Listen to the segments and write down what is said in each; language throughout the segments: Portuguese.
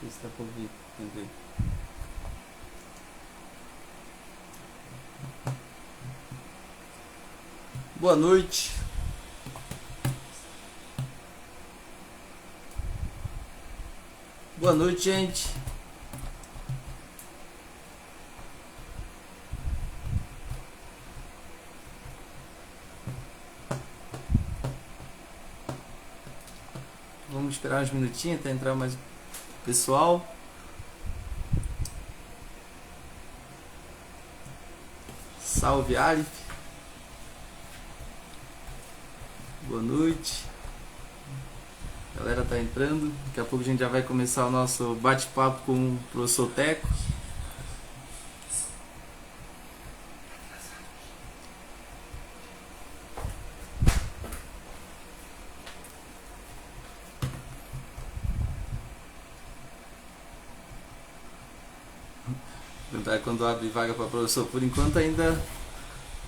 Ver se dá pra ouvir. Vamos ver. Boa noite. Boa noite, gente. Vamos esperar uns minutinhos até entrar mais pessoal. Salve, Arif. Boa noite. A galera tá entrando. Daqui a pouco a gente já vai começar o nosso bate-papo com o professor Teco. Perguntar quando abre vaga para professor. Por enquanto ainda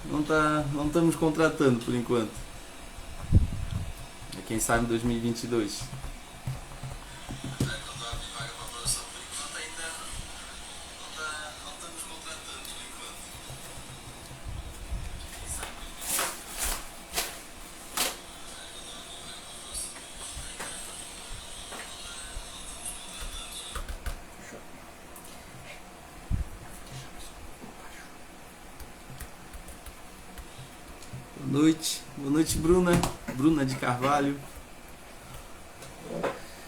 não estamos contratando, por enquanto. Quem sabe em 2022. Boa noite, Bruna. Bruna de Carvalho.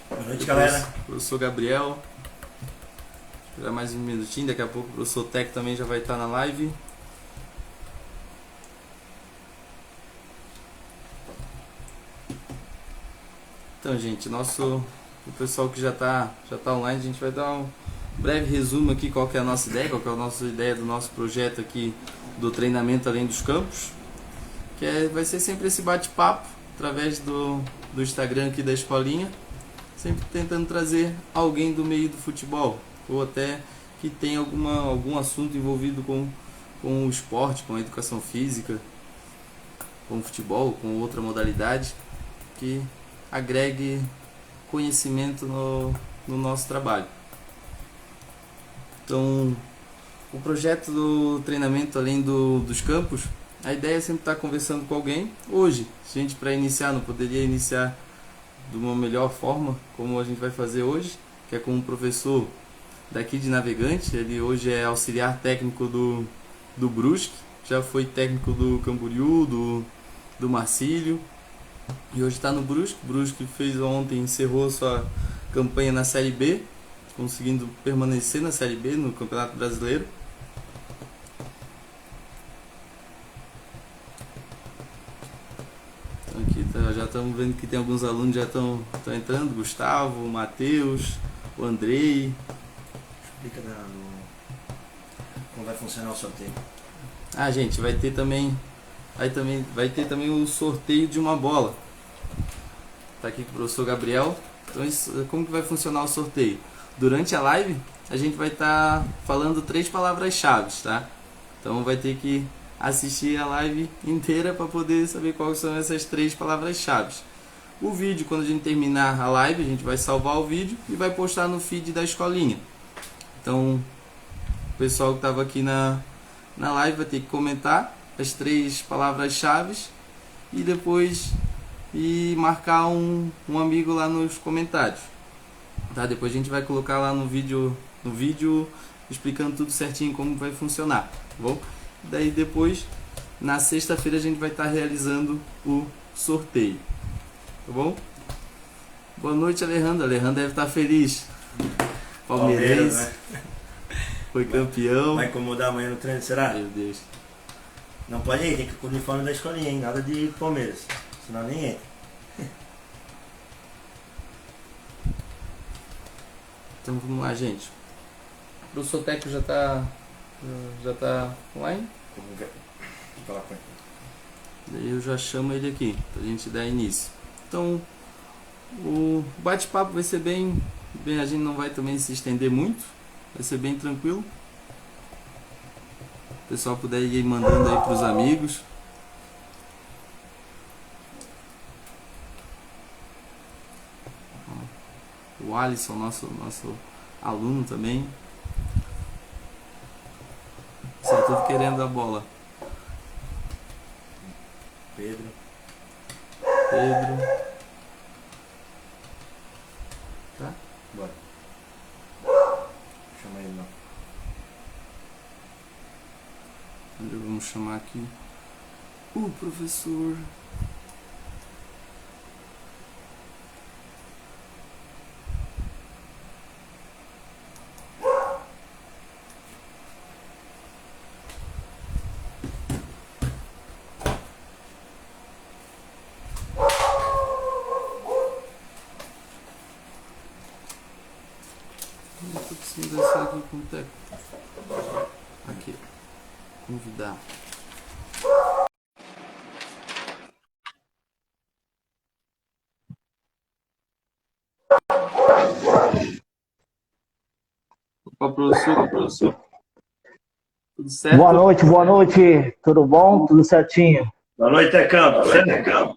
Boa noite, galera. Professor Gabriel. Esperar mais um minutinho, daqui a pouco o professor Teco também já vai estar na live. Então, gente, o pessoal que já tá online, a gente vai dar um breve resumo aqui qual que é a nossa ideia, qual que é a nossa ideia do nosso projeto aqui do treinamento além dos campos. Vai ser sempre esse bate-papo através do Instagram aqui da escolinha, sempre tentando trazer alguém do meio do futebol, ou até que tem algum assunto envolvido com o esporte, com a educação física, com o futebol, com outra modalidade, que agregue conhecimento no nosso trabalho. Então, o projeto do treinamento além dos campos, a ideia é sempre estar conversando com alguém. Hoje, se a gente para iniciar não poderia iniciar de uma melhor forma, como a gente vai fazer hoje, que é com um professor daqui de Navegante. Ele hoje é auxiliar técnico do Brusque, já foi técnico do Camboriú, do Marcílio, e hoje está no Brusque. O Brusque encerrou sua campanha na Série B, conseguindo permanecer na Série B no Campeonato Brasileiro. Aqui já estamos vendo que tem alguns alunos que já estão entrando. Gustavo, Matheus, o Andrei. Explica como vai funcionar o sorteio. Gente, vai ter também o sorteio de uma bola. Tá aqui com o professor Gabriel. Então, como que vai funcionar o sorteio? Durante a live, a gente vai estar falando 3 palavras-chave, tá? Então vai ter que assistir a live inteira para poder saber quais são essas 3 palavras-chave. O vídeo, quando a gente terminar a live, a gente vai salvar o vídeo e vai postar no feed da escolinha. Então, o pessoal que estava aqui na live vai ter que comentar as 3 palavras-chave e depois marcar um amigo lá nos comentários. Tá? Depois a gente vai colocar lá no vídeo explicando tudo certinho como vai funcionar, tá bom? Daí depois, na sexta-feira, a gente vai estar realizando o sorteio, tá bom? Boa noite, Alejandro. Alejandro deve estar feliz. Palmeirense, né? Foi campeão. Vai incomodar amanhã no treino, será? Meu Deus. Não pode ir, tem que ir com o uniforme da escolinha, hein? Nada de Palmeiras, senão nem entra. Então vamos lá, gente. O professor Teco já tá online? Vou falar com ele. Daí eu já chamo ele aqui, pra gente dar início. Então, o bate-papo vai ser bem, a gente não vai também se estender muito, vai ser bem tranquilo. O pessoal puder ir mandando aí pros amigos. O Alisson, nosso aluno também. Só tudo querendo a bola. Pedro. Tá? Bora. Chama ele não. Vamos chamar aqui o professor. Eu tô precisando dessa aqui com o teco. Aqui. Convidar. Opa, professor. Tudo certo? Boa noite. Tudo bom? Tudo certinho? Boa noite, Tecão.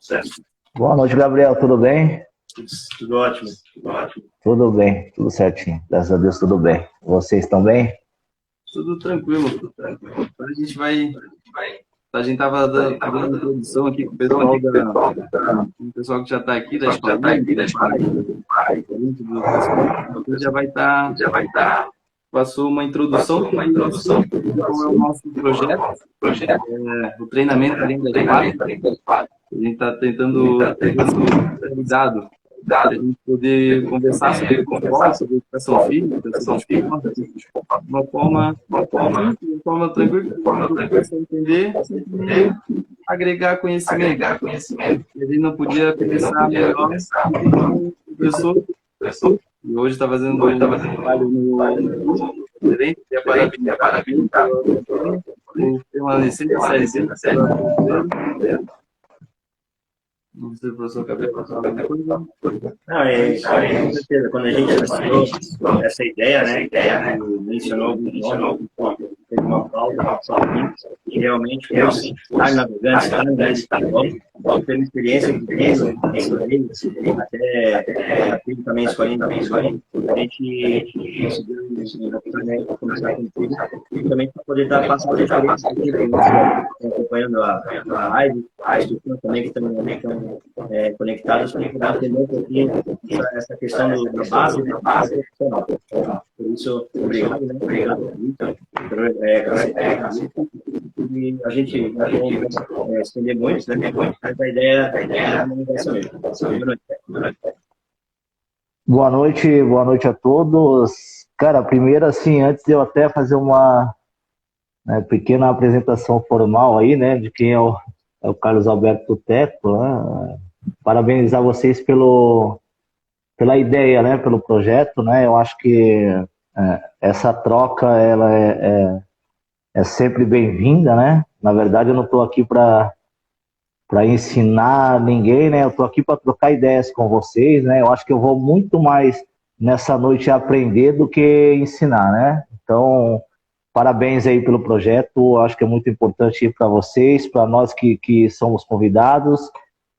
Certo? Boa noite, Gabriel. Tudo bem? Tudo ótimo. Tudo bem, tudo certinho. Graças a Deus, tudo bem. Vocês estão bem? Tudo tranquilo. Agora a gente tava dando uma introdução aqui com o pessoal o pessoal que já está aqui da escola. Você já vai estar. Passou uma introdução. Qual é o nosso projeto? O treinamento além das quadras. A gente está tentando ter cuidado para a gente poder conversar sobre futebol, sobre educação física, sobre esporte, de uma forma tranquila, para a pessoa entender e agregar conhecimento. A gente não podia pensar melhor do que o professor. E hoje está fazendo um trabalho no diferente, e parabéns por permanecer na série C. Não sei, professor Gabriel, alguma coisa? Não, é isso aí, com certeza. Quando a gente iniciou essa ideia, né? Mencionou teve uma pauta sozinho, e realmente foi estar navegando, estar tendo experiência de treino, até também escolhendo a gente conseguiu começar contigo, justamente para poder dar passando a experiência aqui, acompanhando a live, as pessoas também que estão conectadas para poder entender um pouquinho essa questão da base, né? Profissional. Por isso, obrigado, né? Obrigado, Vitor. E a gente vai estender muito, né? Mas a ideia é a essa mesmo. Boa noite a todos. Cara, primeiro, assim, antes de eu até fazer uma pequena apresentação formal aí, né, de quem é o Carlos Alberto Teco, né? Parabenizar vocês pela ideia, né, pelo projeto, né? Eu acho que essa troca ela é sempre bem-vinda, né? Na verdade, eu não estou aqui para ensinar ninguém, né? Eu estou aqui para trocar ideias com vocês, né? Eu acho que eu vou muito mais nessa noite aprender do que ensinar, né? Então, parabéns aí pelo projeto. Eu acho que é muito importante para vocês, para nós que somos convidados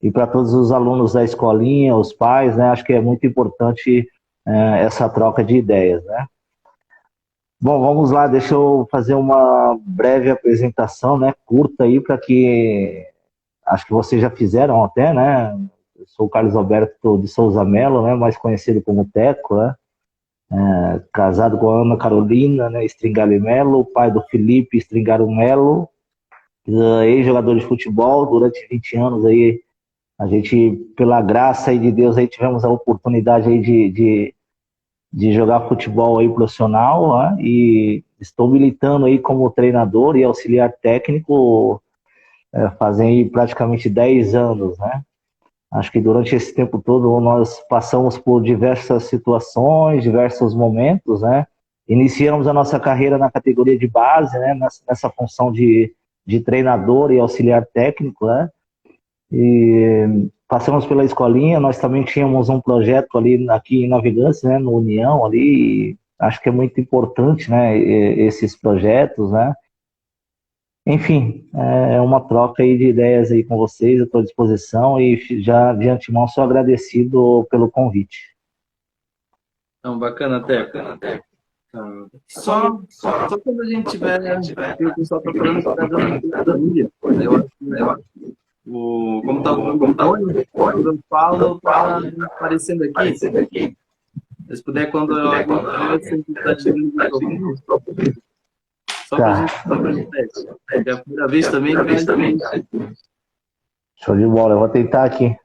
e para todos os alunos da escolinha, os pais, né? Acho que é muito importante essa troca de ideias, né? Bom, vamos lá, deixa eu fazer uma breve apresentação, né, curta aí, para que, acho que vocês já fizeram até, né, eu sou o Carlos Alberto de Souza Mello, né, mais conhecido como Teco, né, casado com a Ana Carolina, né, Stringali Mello, pai do Felipe Stringaro Mello, ex-jogador de futebol, durante 20 anos aí, a gente, pela graça aí de Deus, aí tivemos a oportunidade aí de jogar futebol aí profissional, né? E estou militando aí como treinador e auxiliar técnico fazem aí praticamente 10 anos, né? Acho que durante esse tempo todo nós passamos por diversas situações, diversos momentos, né? Iniciamos a nossa carreira na categoria de base, né? Nessa função de treinador e auxiliar técnico, né? E passamos pela escolinha, nós também tínhamos um projeto ali aqui em Navegantes, né, no União ali, acho que é muito importante, né, esses projetos, né. Enfim, é uma troca aí de ideias aí com vocês, eu estou à disposição e já de antemão sou agradecido pelo convite. Então, bacana até. Só quando a gente tiver, que o pessoal tá falando que tá dando muita família. Eu acho que como tá o fone, quando eu falo, tá aparecendo aqui. Se puder, quando a gente tiver, sempre tá desligando o microfone, só pra gente fazer um teste. É a primeira vez também, mas também. Show de bola, eu vou tentar aqui.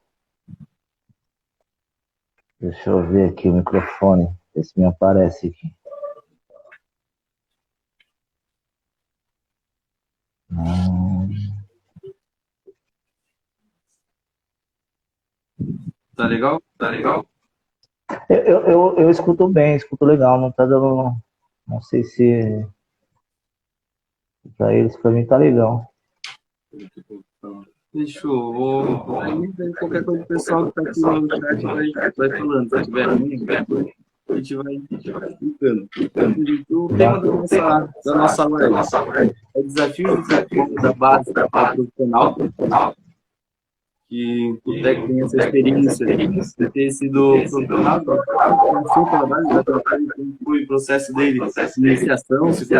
Deixa eu ver aqui o microfone, ver se me aparece aqui. Tá legal? Tá legal? Eu escuto bem, escuto legal, não tá dando. Não sei se pra eles, pra mim tá legal. Fechou. Aí, qualquer coisa, o pessoal que tá aqui no chat vai falando. Se tiver ruim, a gente vai explicando. O tema da nossa live é desafio do futebol da base ao profissional. Que o Teco tem essa experiência de ter sido profissional, passou pela base, como foi o processo dele, iniciação, se foi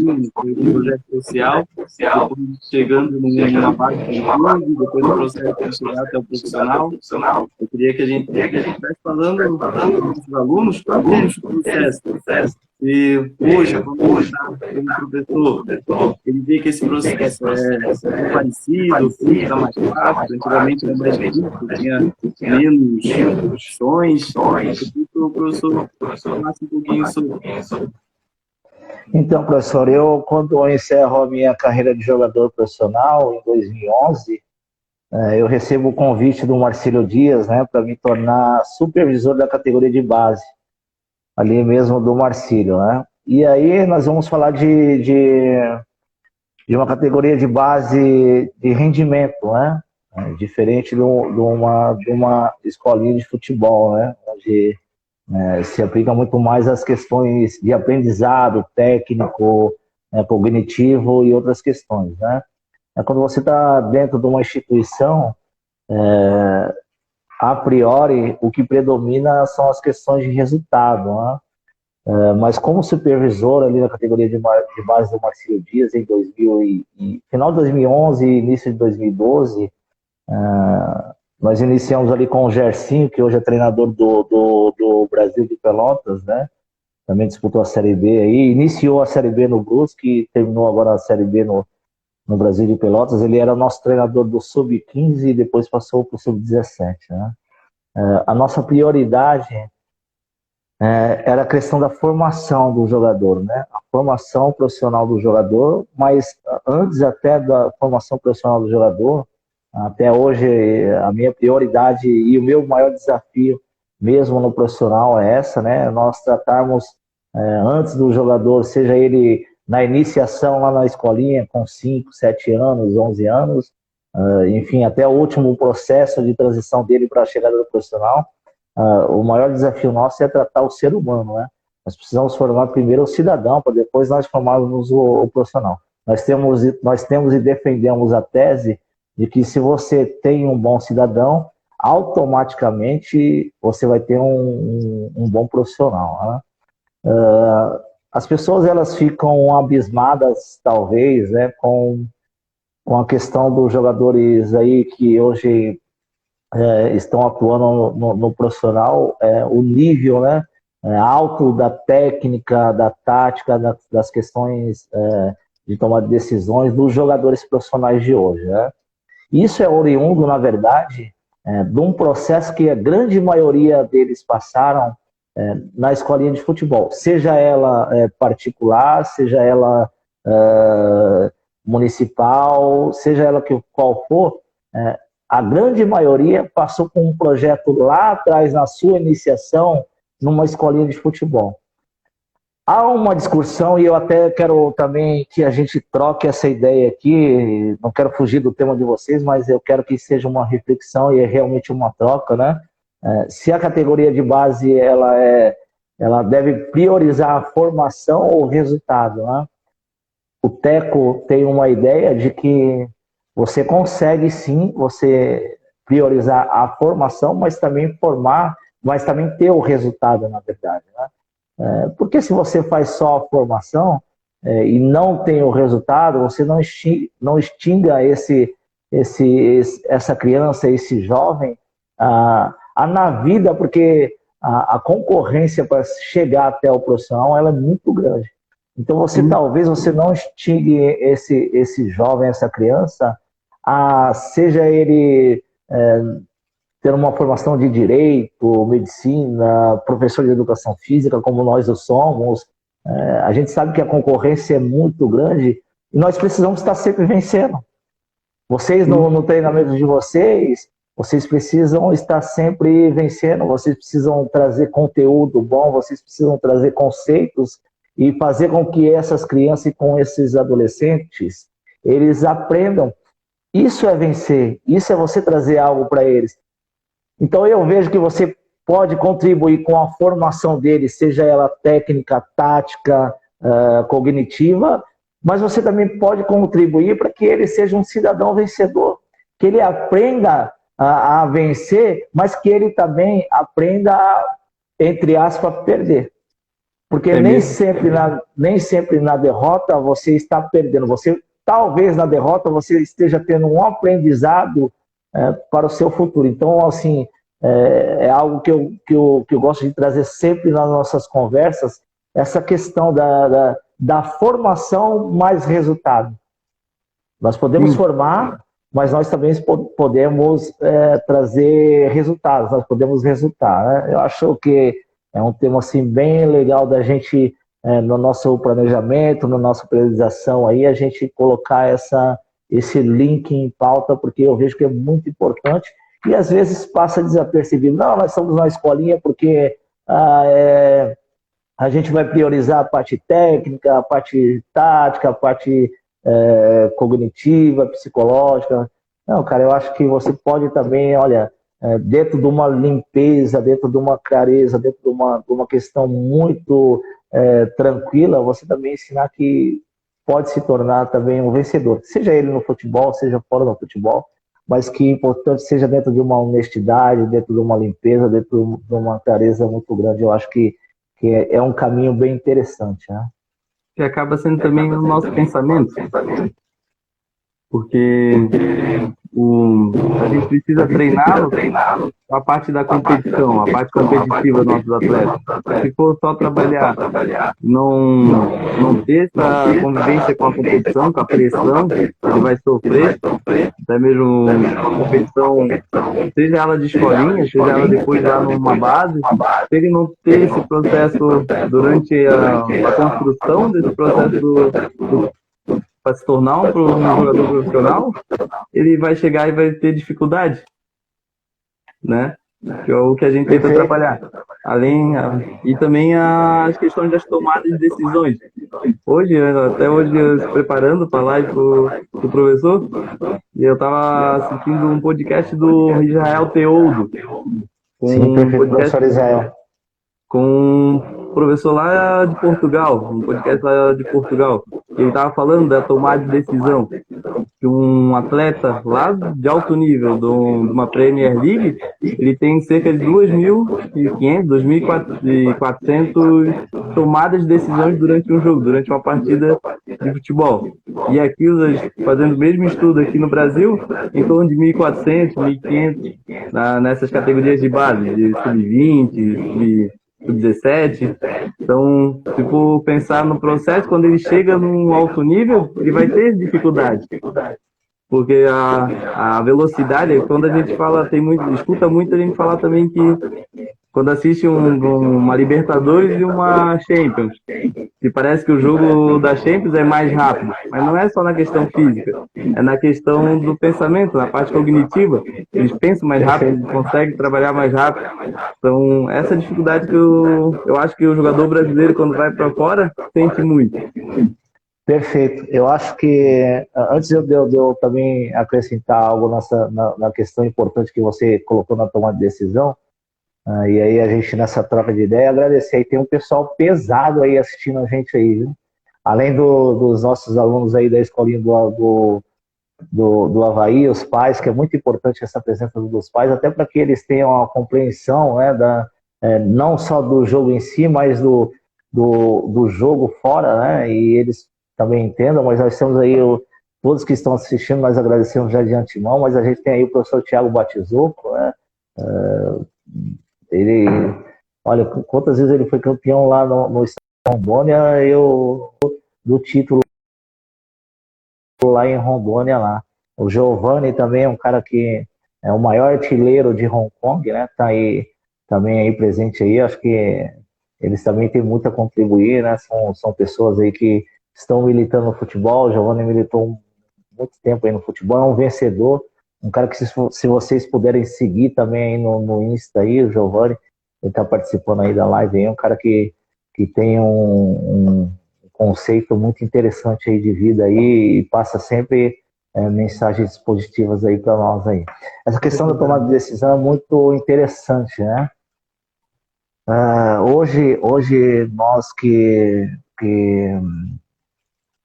um projeto social, depois chegando numa base de clube, depois o processo de chegar até o profissional. Eu queria que a gente estivesse falando com os alunos, como o processo. E hoje, como professor, ele vê que esse processo é parecido, está mais fácil, antigamente era mais difícil, tinha menos opções. O professor falasse um pouquinho sobre. Então, professor, quando eu encerro a minha carreira de jogador profissional, em 2011, eu recebo o convite do Marcílio Dias, né, para me tornar supervisor da categoria de base, ali mesmo do Marcílio, né? E aí nós vamos falar de uma categoria de base de rendimento, né? Diferente de uma escolinha de futebol, né? Onde se aplica muito mais as questões de aprendizado técnico, cognitivo e outras questões, né? Quando você está dentro de uma instituição, a priori, o que predomina são as questões de resultado, né? Mas como supervisor ali na categoria de base do Marcílio Dias em final de 2011 e início de 2012, nós iniciamos ali com o Gersinho, que hoje é treinador do Brasil de Pelotas, né? Também disputou a Série B aí, iniciou a Série B no Brusque e terminou agora a Série B no Brasil de Pelotas. Ele era nosso treinador do Sub-15 e depois passou para o Sub-17, né? A nossa prioridade era a questão da formação do jogador, né? A formação profissional do jogador, mas antes até da formação profissional do jogador, até hoje a minha prioridade e o meu maior desafio mesmo no profissional é essa, né? Nós tratarmos antes do jogador, seja ele na iniciação lá na escolinha com 5, 7 anos, 11 anos, enfim, até o último processo de transição dele para a chegada do profissional, o maior desafio nosso é tratar o ser humano, né? Nós precisamos formar primeiro o cidadão, para depois nós formarmos o profissional. Nós temos e defendemos a tese de que se você tem um bom cidadão, automaticamente você vai ter um bom profissional, né? As pessoas elas ficam abismadas, talvez, né, com a questão dos jogadores aí que hoje estão atuando no profissional, o nível, né, alto da técnica, da tática, das questões de tomar decisões dos jogadores profissionais de hoje, né? Isso é oriundo, na verdade, de um processo que a grande maioria deles passaram na escolinha de futebol, seja ela particular, seja ela municipal, seja ela qual for, a grande maioria passou com um projeto lá atrás, na sua iniciação, numa escolinha de futebol. Há uma discussão, e eu até quero também que a gente troque essa ideia aqui, não quero fugir do tema de vocês, mas eu quero que seja uma reflexão e é realmente uma troca, né? Se a categoria de base ela deve priorizar a formação ou o resultado, né? O Teco tem uma ideia de que você consegue sim, você priorizar a formação, mas também formar mas também ter o resultado, na verdade, né? Porque se você faz só a formação e não tem o resultado, você não extinga essa criança, esse jovem, na vida, porque a concorrência para chegar até o profissional ela é muito grande. Então talvez você não extingue esse jovem, essa criança, seja ele ter uma formação de direito, medicina, professor de educação física, como nós o somos. A gente sabe que a concorrência é muito grande e nós precisamos estar sempre vencendo. Vocês, no treinamento de vocês precisam estar sempre vencendo, vocês precisam trazer conteúdo bom, vocês precisam trazer conceitos e fazer com que essas crianças e com esses adolescentes, eles aprendam. Isso é vencer, isso é você trazer algo para eles. Então eu vejo que você pode contribuir com a formação deles, seja ela técnica, tática, cognitiva, mas você também pode contribuir para que ele seja um cidadão vencedor, que ele aprenda a vencer, mas que ele também aprenda a, entre aspas, perder. Porque nem sempre na derrota você está perdendo. Talvez na derrota você esteja tendo um aprendizado para o seu futuro. Então, assim, é algo que eu gosto de trazer sempre nas nossas conversas, essa questão da formação mais resultado. Nós podemos formar, mas nós também podemos trazer resultados, nós podemos resultar, né? Eu acho que é um tema assim, bem legal da gente, no nosso planejamento, na nossa priorização, aí, a gente colocar esse link em pauta, porque eu vejo que é muito importante e às vezes passa desapercebido. Não, nós somos uma escolinha porque a gente vai priorizar a parte técnica, a parte tática, a parte cognitiva, psicológica. Não, cara, eu acho que você pode também, olha, dentro de uma limpeza, dentro de uma clareza, dentro de uma questão muito tranquila, você também ensinar que pode se tornar também um vencedor, seja ele no futebol, seja fora do futebol, mas que importante seja dentro de uma honestidade, dentro de uma limpeza, dentro de uma clareza muito grande. Eu acho que é um caminho bem interessante, né? Que acaba sendo também o nosso pensamento, porque a gente precisa treinar a parte da competição, a parte competitiva dos nossos atletas. Se for só trabalhar, não ter essa convivência com a competição, com a pressão, ele vai sofrer, até mesmo a competição, seja ela de escolinha, seja ela depois lá numa base, se ele não ter esse processo durante a construção desse processo para se tornar um jogador profissional, ele vai chegar e vai ter dificuldade, né? Que é o que a gente tenta trabalhar. E também as questões das tomadas de decisões. Até hoje, se preparando para a live do professor, e eu estava assistindo um podcast do Israel Teoldo. Sim, perfeito, professor Israel. Com um professor lá de Portugal, um podcast lá de Portugal. Ele estava falando da tomada de decisão, que um atleta lá de alto nível, de uma Premier League, ele tem cerca de 2.500, 2.400 tomadas de decisões durante um jogo, durante uma partida de futebol. E aqui, fazendo o mesmo estudo aqui no Brasil, em torno de 1.400, 1.500 nessas categorias de base, de sub-20, sub-17. Então, se for pensar no processo, quando ele chega num alto nível, ele vai ter dificuldade. Porque a velocidade, quando a gente fala, escuta muito a gente falar também que quando assiste uma Libertadores e uma Champions, que parece que o jogo da Champions é mais rápido, mas não é só na questão física, é na questão do pensamento, na parte cognitiva. Eles pensam mais rápido, conseguem trabalhar mais rápido. Então, essa dificuldade que eu acho que o jogador brasileiro, quando vai para fora, sente muito. Perfeito. Eu acho que, antes de eu também acrescentar algo na questão importante que você colocou na tomada de decisão, e aí a gente nessa troca de ideia, agradecer aí, tem um pessoal pesado aí assistindo a gente aí, viu? Além dos nossos alunos aí da escolinha do do Avaí, os pais, que é muito importante essa presença dos pais, até para que eles tenham a compreensão, né, não só do jogo em si, mas do jogo fora, né, e eles também entendam, mas nós temos aí todos que estão assistindo, nós agradecemos já de antemão, mas a gente tem aí o professor Thiago Batizucco, né, ele, olha, quantas vezes ele foi campeão lá no Estado de Rondônia, do título lá em Rondônia lá. O Giovanni também é um cara que é o maior artilheiro de Hong Kong, né? Tá aí também aí presente aí. Acho que eles também têm muito a contribuir, né? São pessoas aí que estão militando no futebol. O Giovanni militou muito tempo aí no futebol, é um vencedor, um cara que se vocês puderem seguir também aí no Insta aí, o Giovanni, ele tá participando aí da live aí, um cara que tem um conceito muito interessante aí de vida aí e passa sempre mensagens positivas aí para nós aí. Essa questão da tomada de decisão é muito interessante, né? Hoje nós que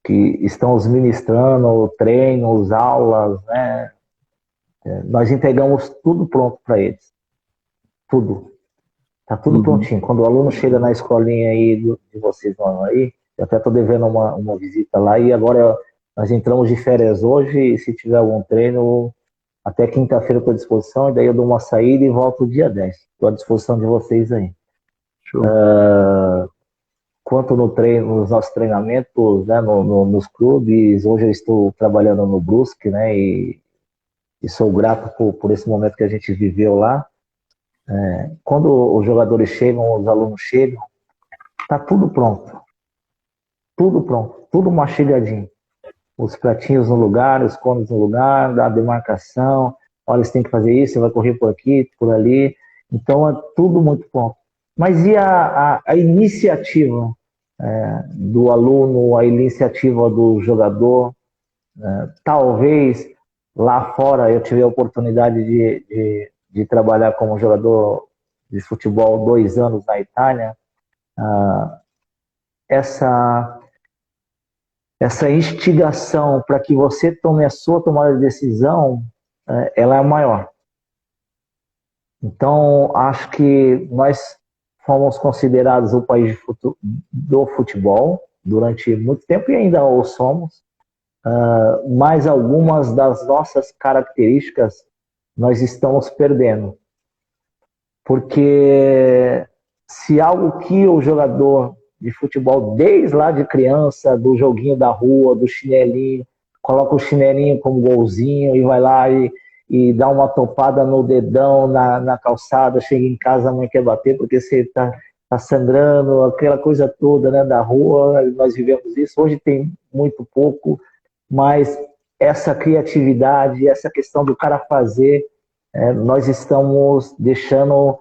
estamos ministrando treinos, aulas, né? Nós entregamos tudo pronto para eles. Tudo. Tá tudo prontinho. Quando o aluno chega na escolinha aí de vocês não aí, eu até estou devendo uma visita lá e agora nós entramos de férias hoje e se tiver algum treino, até quinta-feira estou à disposição e daí eu dou uma saída e volto dia 10. Estou à disposição de vocês aí. Quanto no treino, nos nossos treinamentos, né, nos clubes, hoje eu estou trabalhando no Brusque, né, e sou grato por esse momento que a gente viveu lá. Quando os jogadores chegam, os alunos chegam, tá tudo pronto. Tudo pronto, tudo mastigadinho. Os pratinhos no lugar, os cones no lugar, a demarcação, olha, você tem que fazer isso, você vai correr por aqui, por ali. Então é tudo muito pronto. Mas e a iniciativa do aluno, a iniciativa do jogador? Talvez lá fora eu tive a oportunidade de trabalhar como jogador de futebol 2 anos na Itália. Essa instigação para que você tome a sua tomada de decisão, ela é maior. Então, acho que nós fomos considerados o país do futebol durante muito tempo e ainda o somos, mas algumas das nossas características nós estamos perdendo. Porque se algo que o jogador de futebol, desde lá de criança, do joguinho da rua, do chinelinho, coloca o chinelinho como golzinho e vai lá e dá uma topada no dedão na calçada, chega em casa, a mãe quer bater porque você está sangrando, aquela coisa toda, né, da rua, nós vivemos isso. Hoje tem muito pouco, mas essa criatividade, essa questão do cara fazer, nós estamos deixando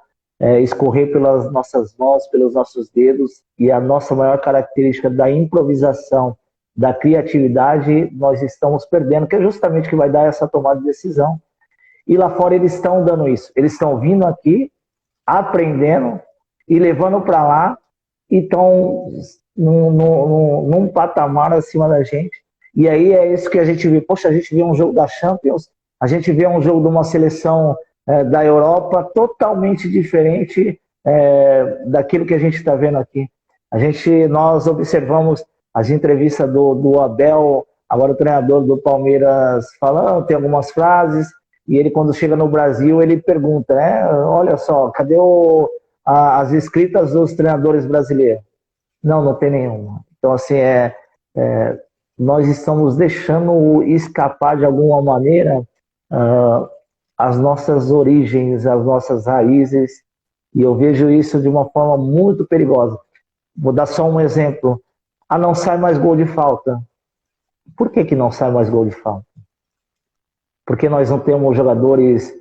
escorrer pelas nossas mãos, pelos nossos dedos, e a nossa maior característica da improvisação, da criatividade, nós estamos perdendo, que é justamente que vai dar essa tomada de decisão. E lá fora eles estão dando isso, eles estão vindo aqui, aprendendo e levando para lá, e estão num patamar acima da gente. E aí é isso que a gente vê. Poxa, a gente vê um jogo da Champions, a gente vê um jogo de uma seleção da Europa totalmente diferente daquilo que a gente está vendo aqui. Nós observamos as entrevistas do Abel, agora o treinador do Palmeiras, falando, tem algumas frases, e ele, quando chega no Brasil, ele pergunta, olha só, cadê as escritas dos treinadores brasileiros? Não tem nenhuma. Então, assim, nós estamos deixando escapar de alguma maneira as nossas origens, as nossas raízes, e eu vejo isso de uma forma muito perigosa. Vou dar só um exemplo. Não sai mais gol de falta. Por que não sai mais gol de falta? Porque nós não temos jogadores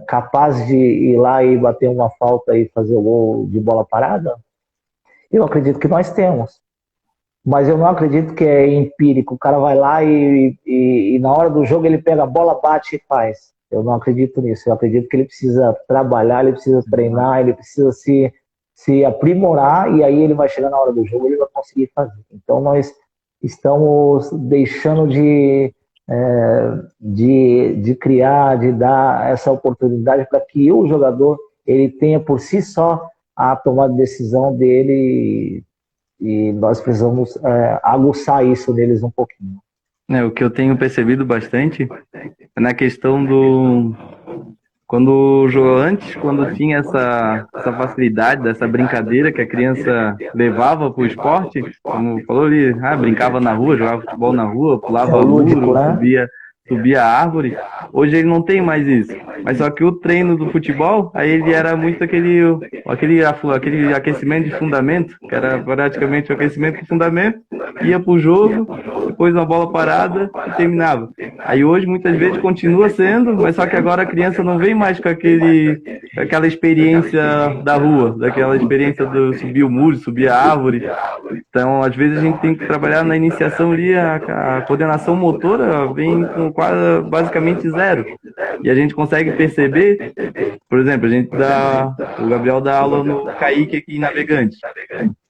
capazes de ir lá e bater uma falta e fazer o gol de bola parada? Eu acredito que nós temos. Mas eu não acredito que é empírico. O cara vai lá e na hora do jogo ele pega a bola, bate e faz. Eu não acredito nisso. Eu acredito que ele precisa trabalhar, ele precisa treinar, ele precisa se aprimorar, e aí ele vai chegar na hora do jogo e ele vai conseguir fazer. Então nós estamos deixando de de criar, de dar essa oportunidade para que o jogador ele tenha por si só a tomada de decisão dele e nós precisamos aguçar isso neles um pouquinho. O que eu tenho percebido bastante é na questão do... Quando tinha essa facilidade, dessa brincadeira que a criança levava para o esporte, como falou ali, brincava na rua, jogava futebol na rua, pulava lúdico, muro, né? subia a árvore. Hoje ele não tem mais isso. Mas só que o treino do futebol, aí ele era muito aquele aquecimento de fundamento, que era praticamente o aquecimento de fundamento, ia pro jogo, depois uma bola parada e terminava. Aí hoje muitas vezes continua sendo, mas só que agora a criança não vem mais com aquela experiência da rua, daquela experiência do subir o muro, subir a árvore. Então, às vezes a gente tem que trabalhar na iniciação ali, a coordenação motora vem com quase basicamente zero. E a gente consegue perceber, por exemplo, o Gabriel dá aula no Kaique aqui em Navegantes.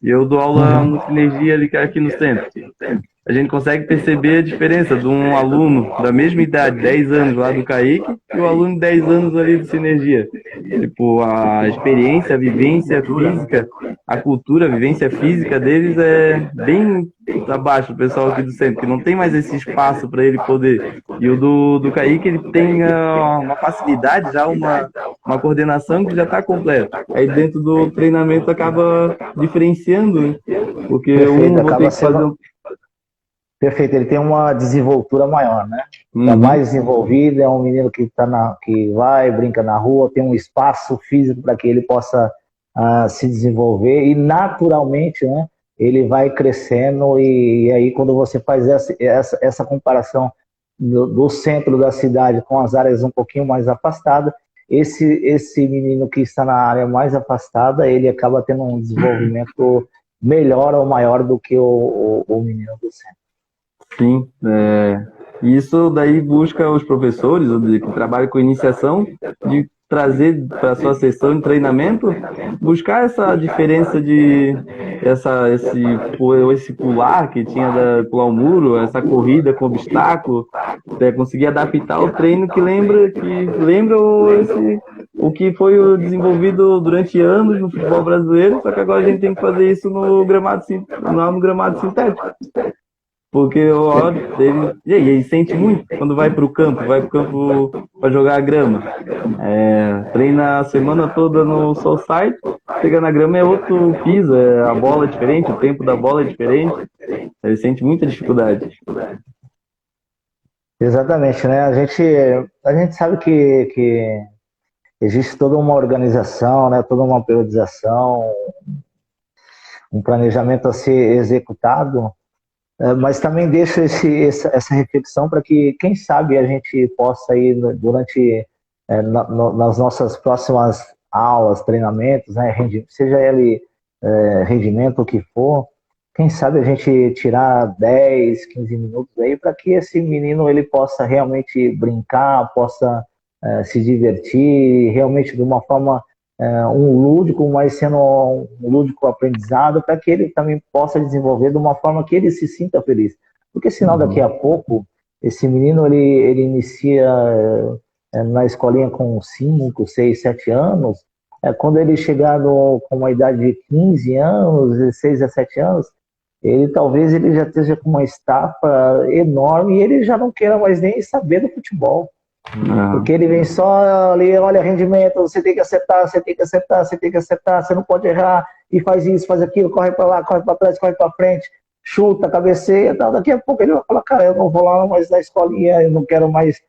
E eu dou aula no Sinergia ali aqui no centro. A gente consegue perceber a diferença de um aluno da mesma idade, 10 anos lá do Kaique, e o aluno de 10 anos ali do Sinergia. Tipo, a experiência, a vivência física, a cultura, a vivência física deles é bem abaixo do pessoal aqui do centro, que não tem mais esse espaço para ele poder. E o do Kaique, ele tem uma facilidade, já uma coordenação que já está completa. Aí dentro do treinamento acaba diferenciando, né? Porque Perfeito, vou ter que fazer Perfeito, ele tem uma desenvoltura maior, né? Tá mais desenvolvido, é um menino que que vai, brinca na rua, tem um espaço físico para que ele possa se desenvolver e naturalmente, né? Ele vai crescendo e aí quando você faz essa comparação do centro da cidade com as áreas um pouquinho mais afastadas, esse menino que está na área mais afastada, ele acaba tendo um desenvolvimento melhor ou maior do que o menino do centro. Sim, isso daí busca os professores que trabalham com iniciação de trazer para a sua sessão de treinamento, buscar essa diferença esse pular que tinha pular o muro, essa corrida com obstáculo, conseguir adaptar o treino que lembra o que foi desenvolvido durante anos no futebol brasileiro, só que agora a gente tem que fazer isso no gramado sintético. Porque ele sente muito quando vai para o campo para jogar a grama. Treina a semana toda no society, chega na grama é outro piso, a bola é diferente, o tempo da bola é diferente. Ele sente muita dificuldade. Exatamente, né? A gente sabe que existe toda uma organização, né? Toda uma periodização, um planejamento a ser executado. Mas também deixo essa reflexão para que, quem sabe, a gente possa ir nas nossas próximas aulas, treinamentos, né, seja ele rendimento o que for, quem sabe a gente tirar 10, 15 minutos aí para que esse menino ele possa realmente brincar, possa se divertir, realmente de uma forma um lúdico, mas sendo um lúdico aprendizado para que ele também possa desenvolver de uma forma que ele se sinta feliz. Porque senão daqui a pouco, esse menino ele inicia na escolinha com 5, 6, 7 anos, quando ele chegar com uma idade de 15 anos, 16, 17 anos, talvez ele já esteja com uma estafa enorme e ele já não queira mais nem saber do futebol. Porque ele vem só ali, olha, rendimento, você tem que acertar, você não pode errar, e faz isso, faz aquilo, corre para lá, corre para trás, corre para frente, chuta, cabeceia e tal. Daqui a pouco ele vai falar, cara, eu não vou lá mais na escolinha, eu não quero mais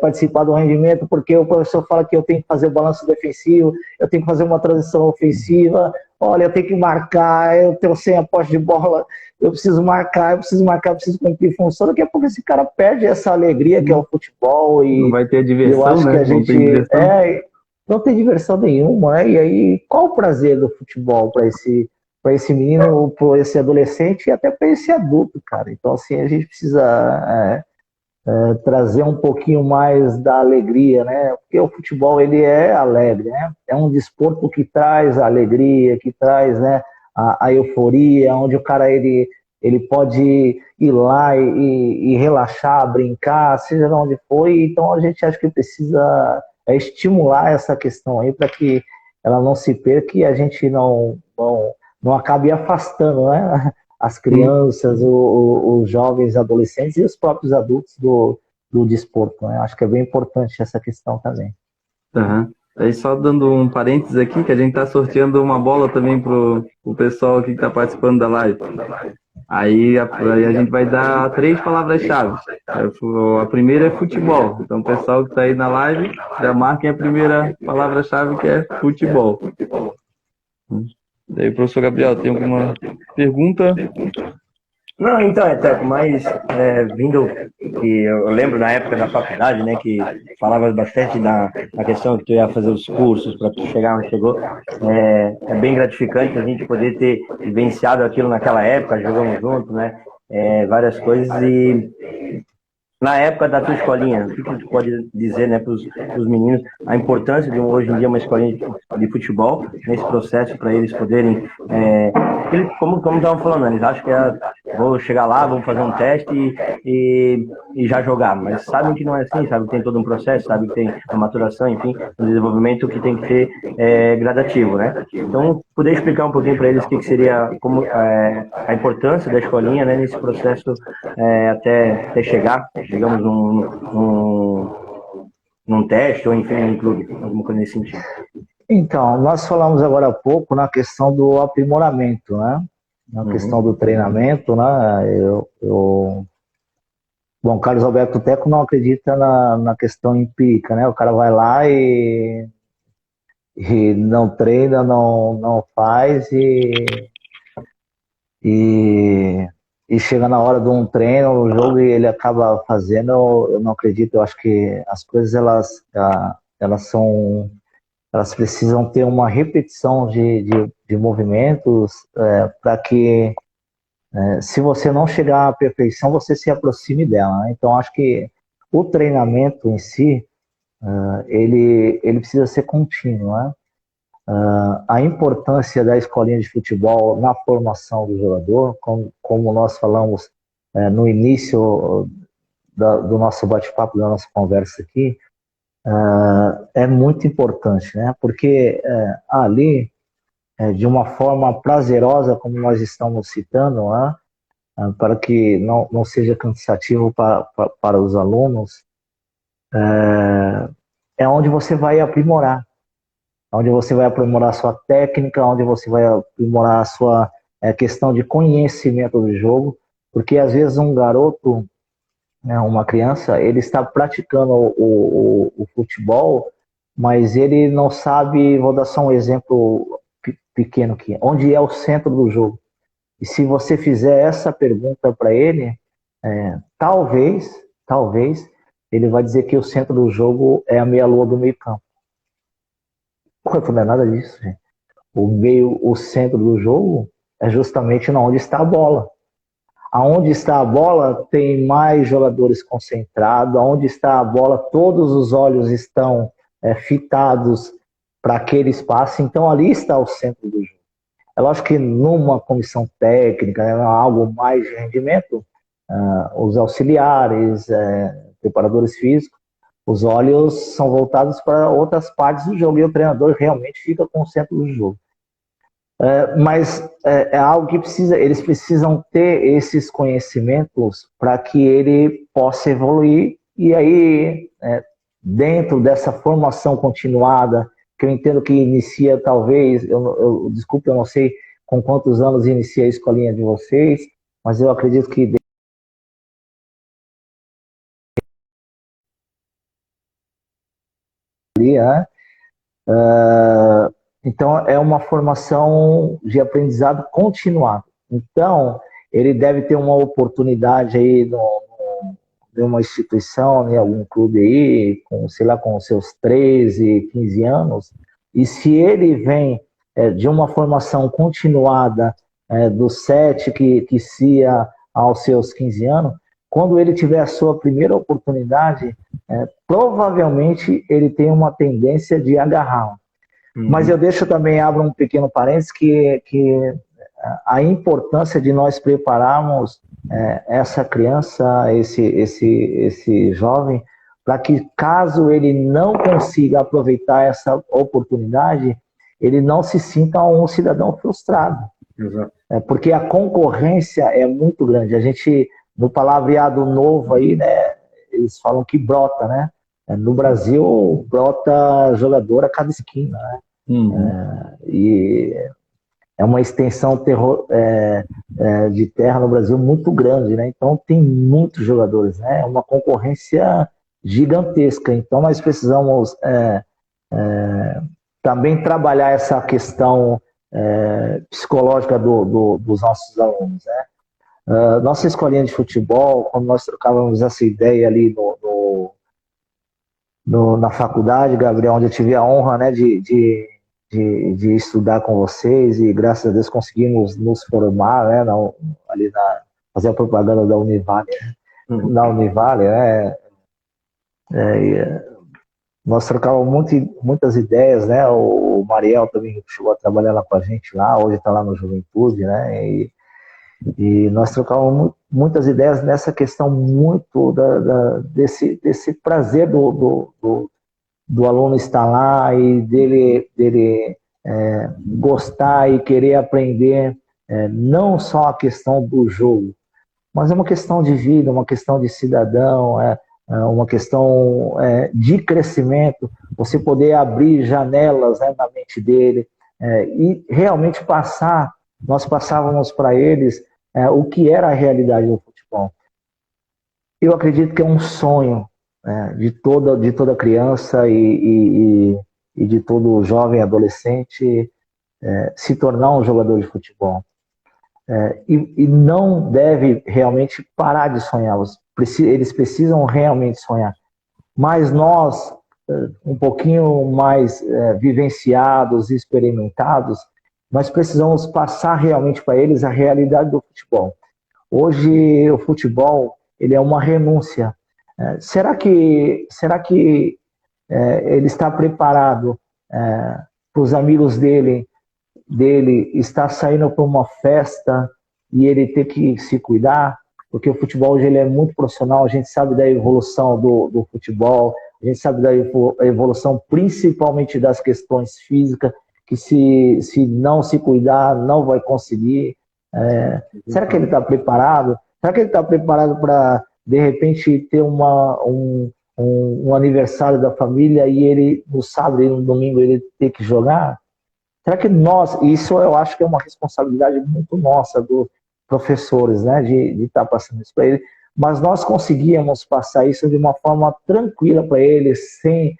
participar do rendimento, porque o professor fala que eu tenho que fazer o balanço defensivo, eu tenho que fazer uma transição ofensiva, olha, eu tenho que marcar, eu tenho 100 a posse de bola, eu preciso marcar, eu preciso cumprir função. Daqui a pouco esse cara perde essa alegria que é o futebol. E não vai ter diversão, eu acho né? Que a gente não tem diversão nenhuma, né? E aí, qual o prazer do futebol para esse menino, para esse adolescente e até para esse adulto, cara? Então, assim, a gente precisa trazer um pouquinho mais da alegria, né? Porque o futebol, ele é alegre, né? É um desporto que traz a alegria, que traz, né, a euforia, onde o cara, ele ele pode ir lá e relaxar, brincar, seja de onde for. Então a gente acha que precisa estimular essa questão aí para que ela não se perca e a gente não acabe afastando, né, as crianças, os jovens adolescentes e os próprios adultos do desporto, né? Acho que é bem importante essa questão também. Aham. Aí só dando um parênteses aqui, que a gente tá sorteando uma bola também pro pessoal aqui que tá participando da live. Aí a gente vai dar 3 palavras-chave. A primeira é futebol. Então o pessoal que tá aí na live, já marquem a primeira palavra-chave, que é futebol. Daí, professor Gabriel, tem alguma pergunta? Não, então, até mais vindo, que eu lembro na época da faculdade, né, que falava bastante na questão que tu ia fazer os cursos para tu chegar onde chegou. É bem gratificante a gente poder ter vivenciado aquilo naquela época, jogamos juntos, né, várias coisas. E na época da tua escolinha, o que tu pode dizer, né, para os meninos, a importância de hoje em dia uma escolinha de futebol, nesse processo, para eles poderem, como estavam falando, eles acham que vou chegar lá, vou fazer um teste e já jogar, mas sabem que não é assim, sabe que tem todo um processo, sabe que tem uma maturação, enfim, um desenvolvimento que tem que ser gradativo, né? Então, poder explicar um pouquinho para eles o que seria a importância da escolinha, né, nesse processo até chegar, digamos, num teste ou, enfim, num clube, alguma coisa nesse sentido. Então, nós falamos agora há pouco na questão do aprimoramento, né? Na questão do treinamento, né? Bom, Carlos Alberto Teco não acredita na questão empírica, né? O cara vai lá e não treina, não faz e chega na hora de um treino, no jogo, e ele acaba fazendo. Eu não acredito. Eu acho que as coisas elas precisam ter uma repetição de movimentos para que, se você não chegar à perfeição, você se aproxime dela, né? Então acho que o treinamento em si ele precisa ser contínuo, né? A importância da escolinha de futebol na formação do jogador, como nós falamos no início do nosso bate-papo, da nossa conversa aqui, é muito importante, né? Porque ali, de uma forma prazerosa, como nós estamos citando, né? Para que não seja cansativo para os alunos, é onde você vai aprimorar. Onde você vai aprimorar a sua técnica, onde você vai aprimorar a sua questão de conhecimento do jogo, porque às vezes um garoto, né, uma criança, ele está praticando o futebol, mas ele não sabe, vou dar só um exemplo pequeno aqui, onde é o centro do jogo. E se você fizer essa pergunta para ele, talvez ele vai dizer que o centro do jogo é a meia-lua do meio-campo. Quanto não é nada disso, gente. O centro do jogo é justamente onde está a bola. Aonde está a bola tem mais jogadores concentrados. Aonde está a bola, todos os olhos estão fitados para aquele espaço. Então ali está o centro do jogo. É lógico que numa comissão técnica, né, algo mais de rendimento, os auxiliares, preparadores físicos, os olhos são voltados para outras partes do jogo e o treinador realmente fica com o centro do jogo. Mas é algo que eles precisam ter esses conhecimentos para que ele possa evoluir. E aí, dentro dessa formação continuada, que eu entendo que inicia talvez, desculpe, eu não sei com quantos anos inicia a escolinha de vocês, mas eu acredito que né? Então, é uma formação de aprendizado continuado. Então, ele deve ter uma oportunidade aí de uma instituição, em algum clube aí, com seus 13, 15 anos, e se ele vem de uma formação continuada dos 7 que inicia aos seus 15 anos, quando ele tiver a sua primeira oportunidade, provavelmente ele tem uma tendência de agarrar. Mas eu deixo também, abro um pequeno parênteses, que a importância de nós prepararmos essa criança, esse jovem, para que caso ele não consiga aproveitar essa oportunidade, ele não se sinta um cidadão frustrado. Exato. Porque a concorrência é muito grande. A gente, no palavreado novo aí, né, eles falam que brota, né? No Brasil, brota jogador a cada esquina, né? E é uma extensão de terra no Brasil muito grande, né? Então tem muitos jogadores, né? É uma concorrência gigantesca. Então nós precisamos também trabalhar essa questão psicológica dos nossos alunos, né? Nossa escolinha de futebol, quando nós trocávamos essa ideia ali na faculdade, Gabriel, onde eu tive a honra, né, de estudar com vocês, e graças a Deus conseguimos nos formar, né, fazer a propaganda da Univale, na Univale, né? Nós trocávamos muitas ideias, né? O Mariel também chegou a trabalhar lá com a gente lá, hoje está lá no Juventude, né? E nós trocávamos muitas ideias nessa questão muito desse prazer do aluno estar lá e dele gostar e querer aprender, não só a questão do jogo, mas é uma questão de vida, uma questão de cidadão, uma questão de crescimento, você poder abrir janelas, né, na mente dele, e realmente nós passávamos para eles o que era a realidade do futebol. Eu acredito que é um sonho de toda criança e de todo jovem adolescente se tornar um jogador de futebol. E não deve realmente parar de sonhar. Eles precisam realmente sonhar. Mas nós, um pouquinho mais vivenciados e experimentados, nós precisamos passar realmente para eles a realidade do futebol. Hoje o futebol ele é uma renúncia. Será que ele está preparado para os amigos dele estar saindo para uma festa e ele ter que se cuidar? Porque o futebol hoje ele é muito profissional, a gente sabe da evolução do futebol, a gente sabe da evolução principalmente das questões físicas, que se não se cuidar, não vai conseguir. Será que ele está preparado? Será que ele está preparado para, de repente, ter um aniversário da família e ele, no sábado e no domingo, ele ter que jogar? Será que isso eu acho que é uma responsabilidade muito nossa dos professores, né, de estar passando isso para ele, mas nós conseguíamos passar isso de uma forma tranquila para ele, sem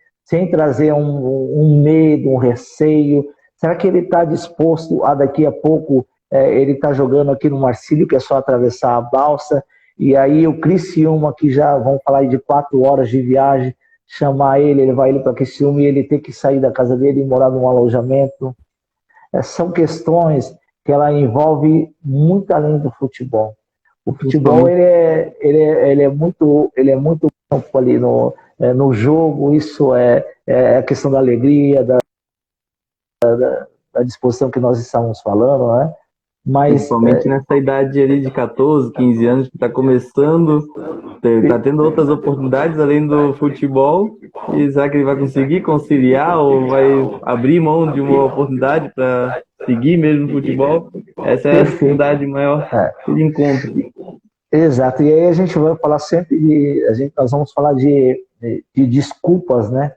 trazer um medo, um receio. Será que ele está disposto a daqui a pouco ele está jogando aqui no Marcílio, que é só atravessar a balsa, e aí o Criciúma, que já vamos falar de 4 horas de viagem, chamar ele vai para Criciúma e ele ter que sair da casa dele e morar num alojamento? São questões que ela envolve muito além do futebol. O futebol ele é muito campo ali no jogo. Isso é a questão da alegria, da disposição que nós estamos falando, né? Mas, principalmente nessa idade ali de 14, 15 anos, que está começando, está tendo outras oportunidades além do futebol, e será que ele vai conseguir conciliar ou vai abrir mão de uma oportunidade para seguir mesmo no futebol? Essa é a dificuldade maior que ele encontra. Exato, e aí a gente vai falar sempre nós vamos falar de desculpas, né?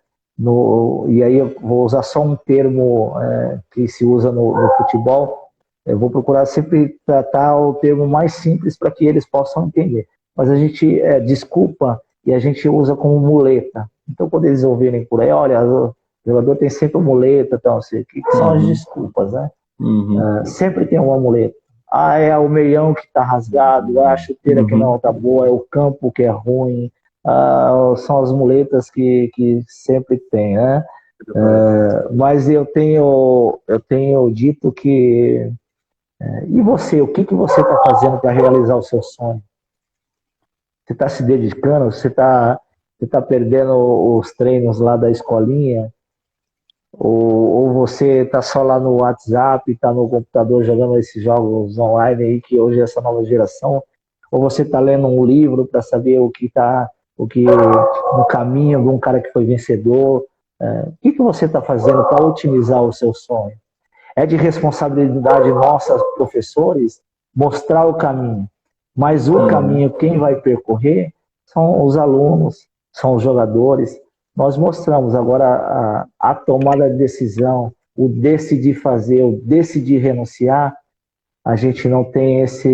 E aí eu vou usar só um termo que se usa no futebol. Eu vou procurar sempre tratar o termo mais simples para que eles possam entender. Mas a gente desculpa e a gente usa como muleta. Então, quando eles ouvirem por aí, olha, o jogador tem sempre uma muleta, então, assim, que são as desculpas, né? Sempre tem uma muleta. É o meião que está rasgado, a chuteira que não está boa, é o campo que é ruim. São as muletas que sempre tem, né? Mas eu tenho dito que e você, o que você está fazendo para realizar o seu sonho? Você está se dedicando? Você está perdendo os treinos lá da escolinha? ou você está só lá no WhatsApp, está no computador jogando esses jogos online aí, que hoje é essa nova geração, ou você está lendo um livro para saber no caminho de um cara que foi vencedor. O que você está fazendo para otimizar o seu sonho? É de responsabilidade nossa, professores, mostrar o caminho. Mas o caminho, quem vai percorrer, são os alunos, são os jogadores. Nós mostramos agora a tomada de decisão, o decidir fazer, o decidir renunciar. A gente não tem essa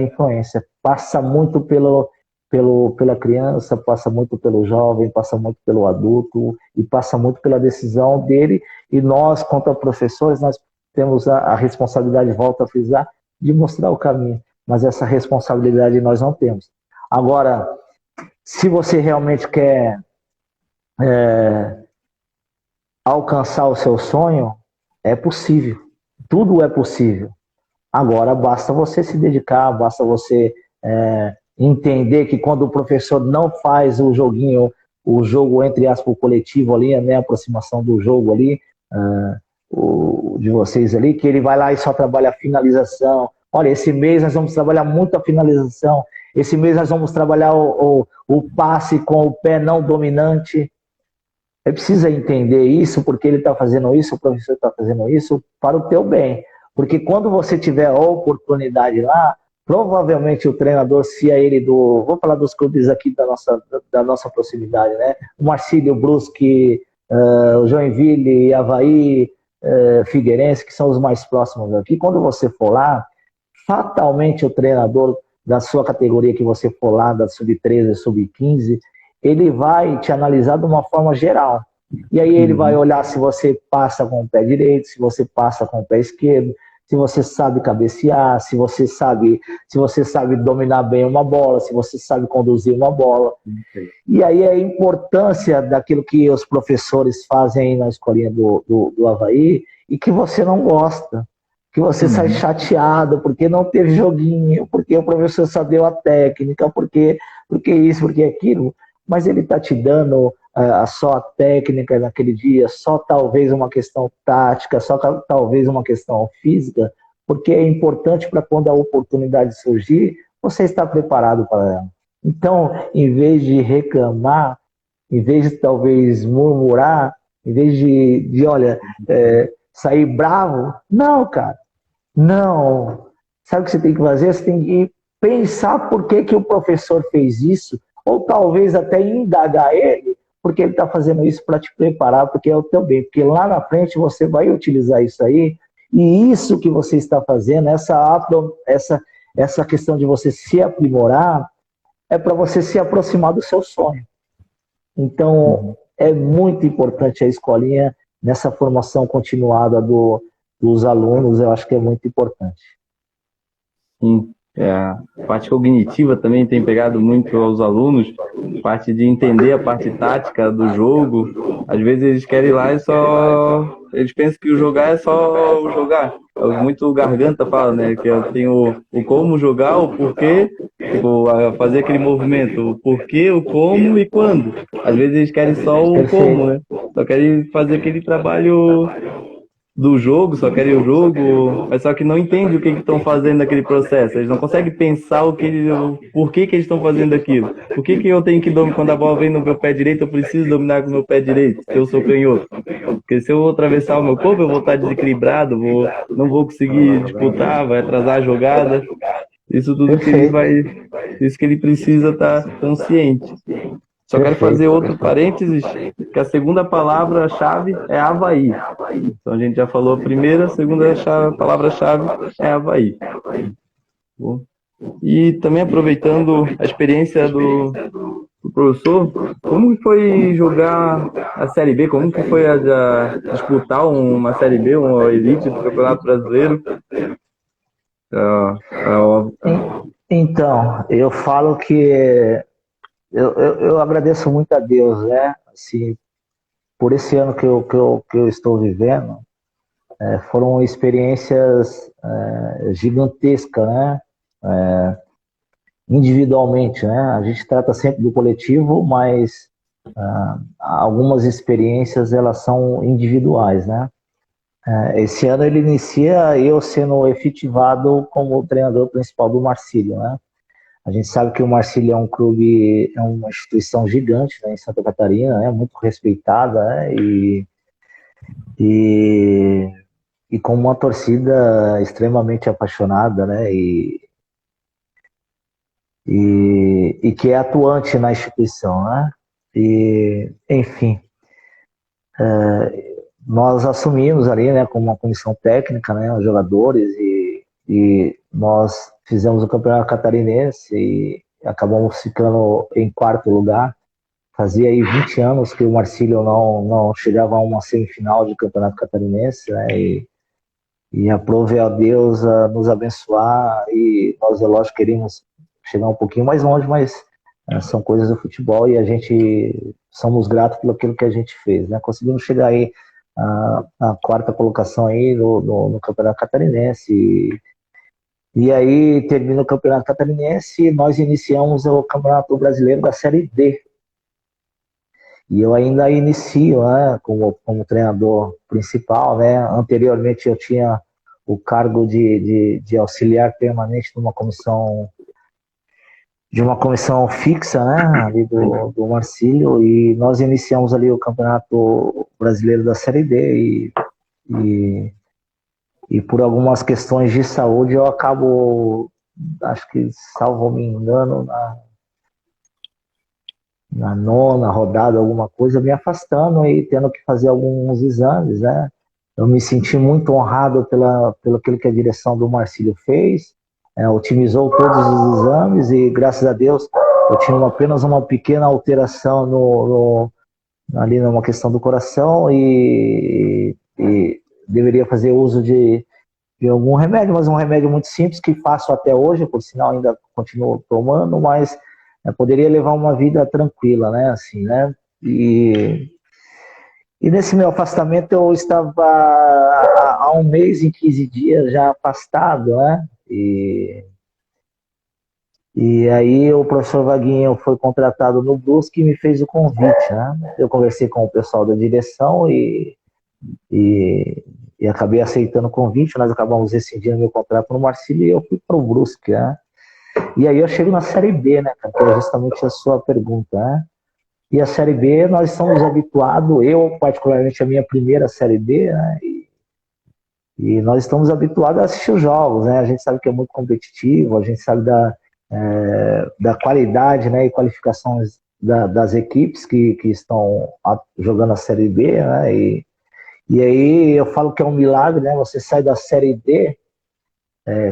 influência. Passa muito pela criança, passa muito pelo jovem, passa muito pelo adulto e passa muito pela decisão dele. E nós, quanto professores, nós temos a responsabilidade, volto a frisar, de mostrar o caminho. Mas essa responsabilidade nós não temos. Agora, se você realmente quer alcançar o seu sonho, é possível. Tudo é possível. Agora, basta você se dedicar, basta você entender que quando o professor não faz o jogo, entre aspas, o coletivo ali, né, a aproximação do jogo ali, de vocês ali, que ele vai lá e só trabalha a finalização. Olha, esse mês nós vamos trabalhar muito a finalização, esse mês nós vamos trabalhar o passe com o pé não dominante. É preciso entender isso, porque ele está fazendo isso, o professor está fazendo isso para o teu bem. Porque quando você tiver a oportunidade lá, provavelmente o treinador, se é ele vou falar dos clubes aqui da nossa proximidade, né? O Marcílio, o Brusque, o Joinville, Avaí, Figueirense, que são os mais próximos aqui. Quando você for lá, fatalmente o treinador da sua categoria que você for lá, da sub-13, sub-15, ele vai te analisar de uma forma geral. E aí ele vai olhar se você passa com o pé direito, se você passa com o pé esquerdo, se você sabe cabecear, se você sabe dominar bem uma bola, se você sabe conduzir uma bola. E aí a importância daquilo que os professores fazem aí na escolinha do Avaí e que você não gosta, que você sai chateado porque não teve joguinho, porque o professor só deu a técnica, porque isso, porque aquilo, mas ele está te dando só a técnica naquele dia, só talvez uma questão tática, só talvez uma questão física, porque é importante para quando a oportunidade surgir, você está preparado para ela. Então, em vez de reclamar, em vez de talvez murmurar, em vez de sair bravo, não, cara, não. Sabe o que você tem que fazer? Você tem que pensar por que o professor fez isso, ou talvez até indagar ele, porque ele está fazendo isso para te preparar, porque é o teu bem. Porque lá na frente você vai utilizar isso aí, e isso que você está fazendo, essa questão de você se aprimorar, é para você se aproximar do seu sonho. Então, é muito importante a escolinha nessa formação continuada dos alunos, eu acho que é muito importante. Sim. A parte cognitiva também tem pegado muito aos alunos, parte de entender a parte tática do jogo. Às vezes eles querem ir lá e eles pensam que o jogar é só o jogar. Muito garganta fala, né? Que eu tenho o como jogar, o porquê, fazer aquele movimento, o porquê, o como e quando. Às vezes eles querem só o como, né? Só querem fazer aquele trabalho do jogo, só querem o jogo, mas só que não entende o que estão fazendo naquele processo. Eles não conseguem pensar por que eles estão fazendo aquilo. Por que eu tenho que dominar, quando a bola vem no meu pé direito, eu preciso dominar com o meu pé direito, se eu sou canhoto. Porque se eu atravessar o meu corpo, eu vou estar desequilibrado, não vou conseguir disputar, vai atrasar a jogada. Isso tudo isso que ele precisa estar consciente. Só quero fazer outro parênteses, que a segunda palavra-chave é Avaí. Então a gente já falou a primeira, a segunda palavra-chave é Avaí. Bom. E também aproveitando a experiência do professor, como foi jogar a Série B? Como que foi disputar uma Série B, uma elite do Campeonato Brasileiro? Então, eu falo que eu agradeço muito a Deus, né? Assim, por esse ano que eu estou vivendo, foram experiências gigantescas, né? Individualmente, né? A gente trata sempre do coletivo, mas algumas experiências elas são individuais, né? Esse ano ele inicia eu sendo efetivado como treinador principal do Marcílio, né? A gente sabe que o Marcílio é um clube, é uma instituição gigante, né, em Santa Catarina, né, muito respeitada, né, e, e com uma torcida extremamente apaixonada, né, e que é atuante na instituição, né? E, enfim, nós assumimos ali, né, como uma comissão técnica, né, os jogadores, e nós fizemos o Campeonato Catarinense e acabamos ficando em quarto lugar. Fazia aí 20 anos que o Marcílio não chegava a uma semifinal de Campeonato Catarinense, né, e aprove a Deus a nos abençoar, e nós, é lógico, queríamos chegar um pouquinho mais longe, mas são coisas do futebol e a gente somos gratos pelo aquilo que a gente fez, né? Conseguimos chegar aí a quarta colocação aí no Campeonato Catarinense, e aí termina o Campeonato Catarinense e nós iniciamos o Campeonato Brasileiro da Série D. E eu ainda inicio, né, como treinador principal, né? Anteriormente eu tinha o cargo de auxiliar permanente de uma comissão fixa, né, ali do Marcílio, e nós iniciamos ali o Campeonato Brasileiro da Série D e por algumas questões de saúde eu acabo, acho que, salvo me engano, na nona rodada, alguma coisa, me afastando e tendo que fazer alguns exames, né? Eu me senti muito honrado pelo aquilo que a direção do Marcílio fez, otimizou todos os exames e, graças a Deus, eu tinha apenas uma pequena alteração ali numa questão do coração e deveria fazer uso de algum remédio, mas um remédio muito simples que faço até hoje, por sinal ainda continuo tomando, mas poderia levar uma vida tranquila, né, assim, né, e nesse meu afastamento eu estava há 1 mês e 15 dias já afastado, né, e aí o professor Vaguinho foi contratado no Brusque e me fez o convite, né, eu conversei com o pessoal da direção e acabei aceitando o convite, nós acabamos rescindindo meu contrato no Marcílio e eu fui para o Brusque, né. E aí eu chego na Série B, né, que é justamente a sua pergunta, né? E a Série B nós estamos habituados, eu particularmente a minha primeira Série B, né, e nós estamos habituados a assistir os jogos, né? A gente sabe que é muito competitivo, a gente sabe da qualidade, né, e qualificações das equipes que estão jogando a Série B, né? E aí eu falo que é um milagre, né? Você sai da Série D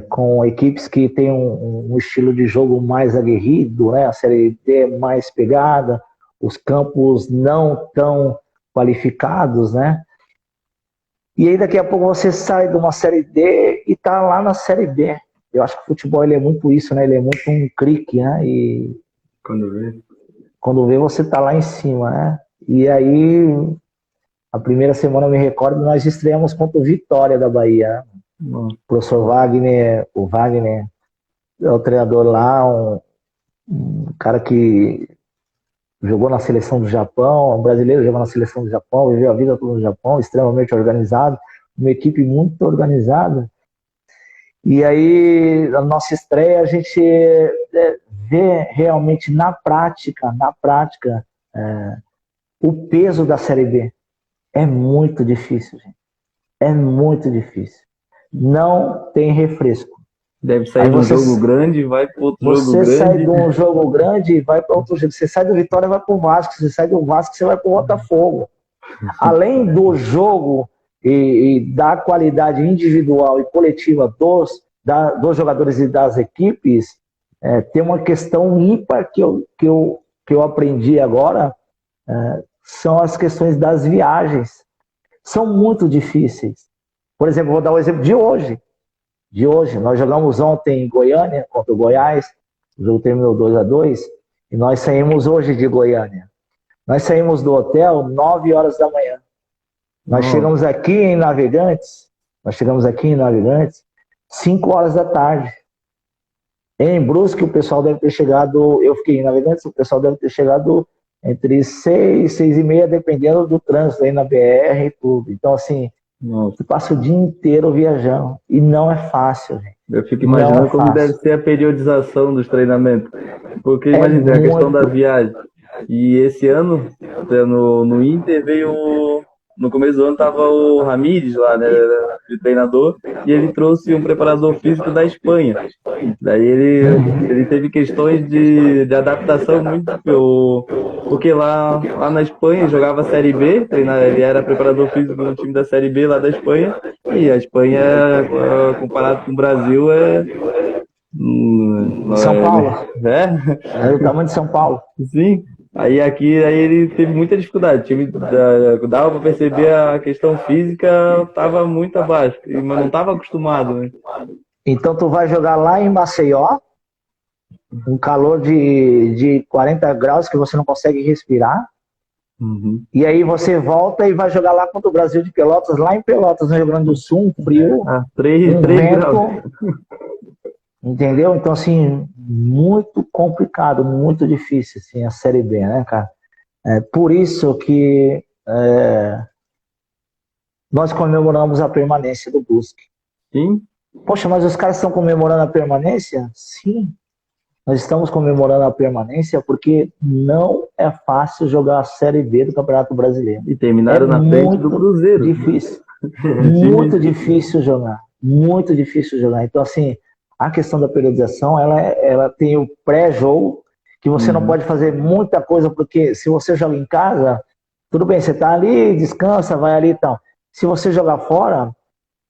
com equipes que têm um estilo de jogo mais aguerrido, né? A Série D é mais pegada, os campos não tão qualificados, né? E aí daqui a pouco você sai de uma Série D e tá lá na Série B. Eu acho que o futebol ele é muito isso, né? Ele é muito um clique, né? E quando vê você tá lá em cima, né? E aí a primeira semana eu me recordo, nós estreamos contra o Vitória da Bahia. O professor Wagner, o Wagner é o treinador lá, um cara que jogou na seleção do Japão, um brasileiro jogou na seleção do Japão, viveu a vida toda no Japão, extremamente organizado, uma equipe muito organizada. E aí, na nossa estreia, a gente vê realmente na prática, o peso da Série B. É muito difícil, gente. É muito difícil. Não tem refresco. Deve sair de um jogo grande e vai para outro jogo grande. Você sai de um jogo grande e vai para outro jogo. Você sai do Vitória e vai para o Vasco. Você sai do Vasco você vai para o Botafogo. Além do jogo e da qualidade individual e coletiva dos jogadores e das equipes, tem uma questão ímpar que eu aprendi agora, são as questões das viagens. São muito difíceis. Por exemplo, vou dar o exemplo de hoje. Nós jogamos ontem em Goiânia contra o Goiás, o jogo terminou 2-2, e nós saímos hoje de Goiânia. Nós saímos do hotel 9 horas da manhã. Nós chegamos aqui em Navegantes 5 horas da tarde. Em Brusque o pessoal deve ter chegado, eu fiquei em Navegantes, o pessoal deve ter chegado entre 6, 6h30, dependendo do trânsito aí na BR e tudo. Então, assim, Nossa, você passa o dia inteiro viajando. E não é fácil, gente. eu fico Não é imaginando como fácil. deve ser a periodização dos treinamentos. Porque É imagina, tem a questão da muito. viagem. E esse ano, no Inter, veio. No começo do ano tava o Ramires lá, né, de treinador, e ele trouxe um preparador físico da Espanha. Daí ele teve questões de adaptação muito, porque lá na Espanha ele jogava Série B, ele era preparador físico no time da Série B lá da Espanha, e a Espanha, comparado com o Brasil, São Paulo. é, É do tamanho de São Paulo. sim. Aí ele teve muita dificuldade. O time dava para perceber a questão física estava muito abaixo, mas não estava acostumado, né? Então, tu vai jogar lá em Maceió, um calor de 40 graus que você não consegue respirar. Uhum. E aí você volta e vai jogar lá contra o Brasil de Pelotas, lá em Pelotas, no Rio Grande do Sul, um frio, Ah, 3 um graus. vento, entendeu? Então, assim, muito complicado, muito difícil, assim, a Série B, né, cara? É por isso que nós comemoramos a permanência do Brusque. Sim, Poxa, mas os caras estão comemorando a permanência? Sim, nós estamos comemorando a permanência porque não é fácil jogar a Série B do Campeonato Brasileiro. e É terminaram na frente do muito Cruzeiro. difícil. Time- Muito difícil jogar. Muito difícil jogar. Então, assim, a questão da periodização, ela tem o pré-jogo, que você não Uhum. pode fazer muita coisa, porque se você joga em casa, tudo bem, você está ali, descansa, vai ali e tal. Se você jogar fora,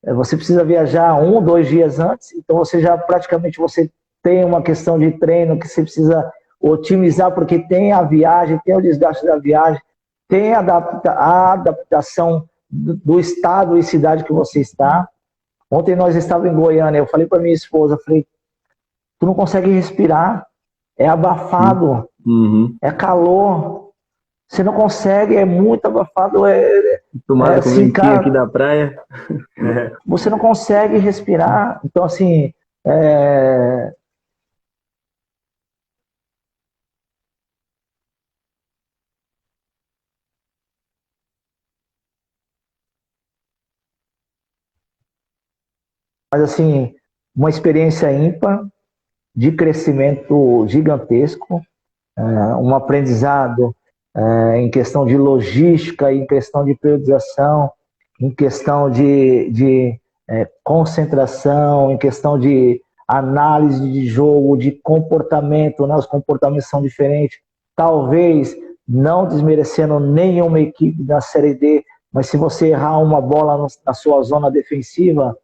você precisa viajar 1, 2 dias antes, então você já praticamente você tem uma questão de treino que você precisa otimizar, porque tem a viagem, tem o desgaste da viagem, tem a adaptação do estado e cidade que você está. Ontem nós estávamos em Goiânia, eu falei para minha esposa, falei, tu não consegue respirar, é abafado, Uhum. é calor, você não consegue, é muito abafado, Tomado com assim, ventinho aqui cara, da praia. você não consegue respirar. Então, assim, é, mas assim, uma experiência ímpar, de crescimento gigantesco, um aprendizado em questão de logística, em questão de periodização, em questão de concentração, em questão de análise de jogo, de comportamento, né? Os comportamentos são diferentes. Talvez não desmerecendo nenhuma equipe da Série D, mas se você errar uma bola na sua zona defensiva,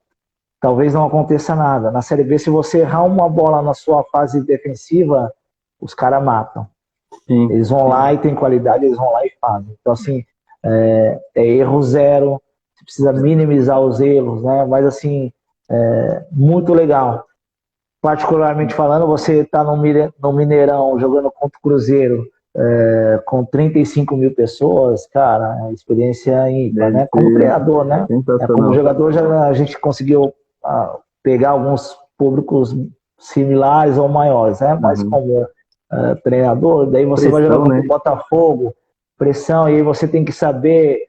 talvez não aconteça nada. Na Série B, se você errar uma bola na sua fase defensiva, os caras matam. Sim. Eles vão lá e tem qualidade, eles vão lá e fazem. Então, assim, é erro zero, você precisa minimizar os erros, né? Mas, assim, muito legal. Particularmente falando, você está no Mineirão jogando contra o Cruzeiro com 35 mil pessoas, cara, é experiência ímpar, Deve né? Como ser treinador, né? Como sensacional. jogador, a gente conseguiu pegar alguns públicos similares ou maiores, né? Mas Uhum. como treinador, daí você vai jogar Pressão, contra né? o Botafogo, pressão, e aí você tem que saber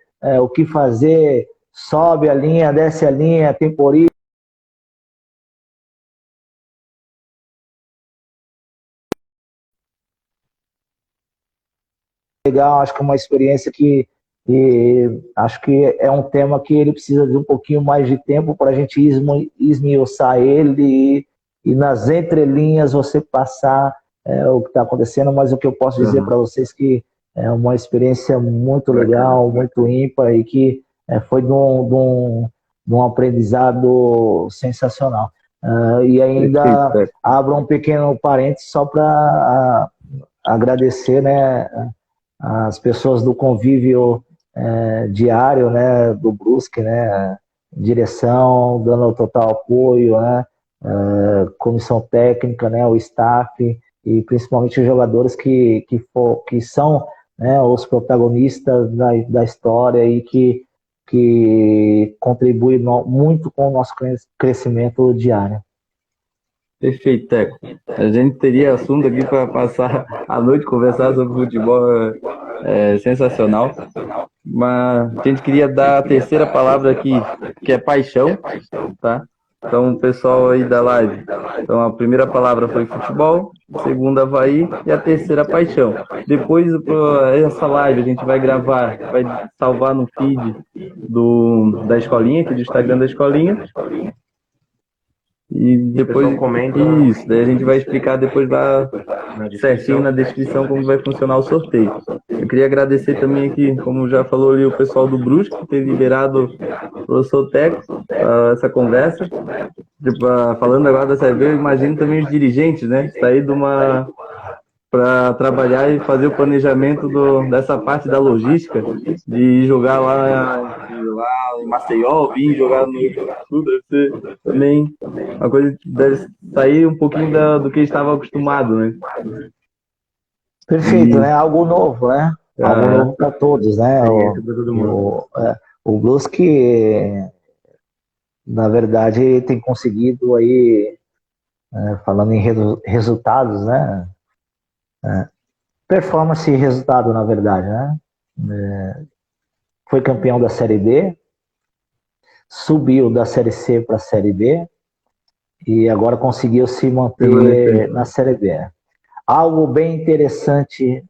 o que fazer, sobe a linha, desce a linha, temporiza. Legal, acho que é uma experiência que acho que é um tema que ele precisa de um pouquinho mais de tempo para a gente esmiuçar ele e nas entrelinhas você passar o que está acontecendo, mas o que eu posso dizer para Uhum. vocês que é uma experiência muito Bacana. legal, muito ímpar e que foi de um aprendizado sensacional. E Perfeito, ainda Pepe. abro um pequeno parênteses só para agradecer, né, as pessoas do convívio diário, né, do Brusque, né, direção, dando o total apoio, né, comissão técnica, né, o staff e principalmente os jogadores que são, né, os protagonistas da história e que contribuem muito com o nosso crescimento diário. Perfeito, Teco. A gente teria assunto aqui para passar a noite conversar sobre futebol, sensacional. Mas a gente queria dar a terceira palavra aqui, que é paixão, tá? Então, o pessoal aí da live. Então, a primeira palavra foi futebol, a segunda Avaí e a terceira paixão. Depois, essa live a gente vai gravar, vai salvar no feed da escolinha, aqui do Instagram da escolinha. E depois comenta. isso, daí a gente vai explicar depois lá certinho na descrição como vai funcionar o sorteio. Eu queria agradecer também aqui, como já falou ali, o pessoal do Brusque, que ter liberado o professor Teco essa conversa. Falando agora dessa vez, eu imagino também os dirigentes, né? Sair para trabalhar e fazer o planejamento dessa parte da logística, de jogar lá em Maceió, vir jogar no Sul, deve ser também uma coisa que deve sair um pouquinho do que estava acostumado, né? Perfeito, né? Algo novo, né? Algo novo para todos, né? O Brusque, na verdade, tem conseguido aí, falando em resultados, né? Performance e resultado, na verdade, né? Foi campeão da Série D, subiu da Série C para a Série B e agora conseguiu se manter na Série B. Algo bem interessante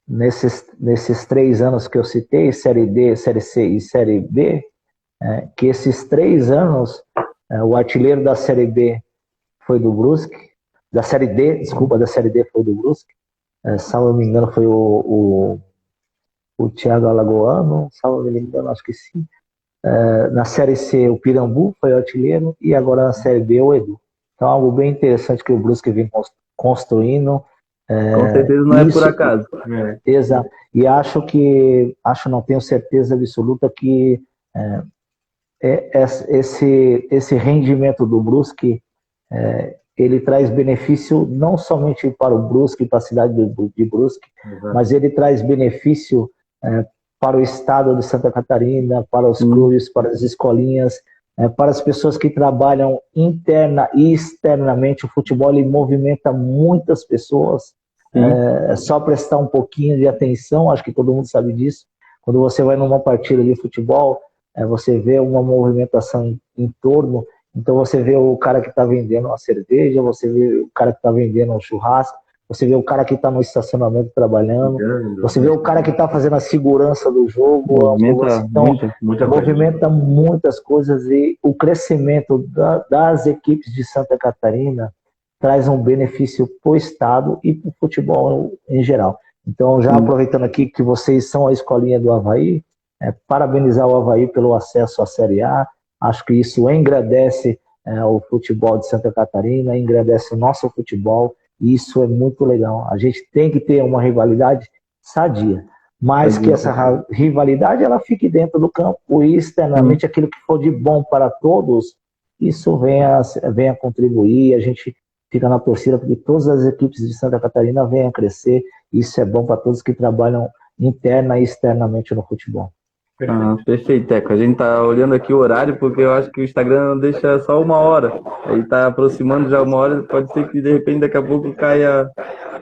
nesses 3 anos que eu citei, Série D, Série C e Série B, que esses 3 anos, o artilheiro da Série B foi do Brusque, da Série D foi do Brusque, se não me engano foi o Thiago Alagoano, se não me engano, acho que sim. Na Série C o Pirambu foi o artilheiro e agora na Série B o Edu. Então algo bem interessante que o Brusque vem construindo. Com certeza não é por acaso. Exato. E não tenho certeza absoluta que esse rendimento do Brusque, ele traz benefício não somente para o Brusque, para a cidade de Brusque, mas ele traz benefício para o estado de Santa Catarina, para os clubes, para as escolinhas, para as pessoas que trabalham interna e externamente. O futebol ele movimenta muitas pessoas. É só prestar um pouquinho de atenção, acho que todo mundo sabe disso. Quando você vai numa partida de futebol, você vê uma movimentação em torno. Então você vê o cara que está vendendo uma cerveja, você vê o cara que está vendendo um churrasco, você vê o cara que está no estacionamento trabalhando, você vê o cara que está fazendo a segurança do jogo, movimenta muitas coisas, e o crescimento das equipes de Santa Catarina traz um benefício para o estado e para o futebol em geral. Então, já aproveitando aqui que vocês são a escolinha do Avaí, parabenizar o Avaí pelo acesso à Série A. Acho que isso engrandece o futebol de Santa Catarina, engrandece o nosso futebol, e isso é muito legal. A gente tem que ter uma rivalidade sadia, mas que essa rivalidade ela fique dentro do campo e externamente aquilo que for de bom para todos, isso venha contribuir. A gente fica na torcida porque todas as equipes de Santa Catarina venham a crescer. Isso é bom para todos que trabalham interna e externamente no futebol. Perfeito, Teco. A gente tá olhando aqui o horário porque eu acho que o Instagram deixa só 1 hora. Aí tá aproximando já 1 hora, pode ser que de repente daqui a pouco caia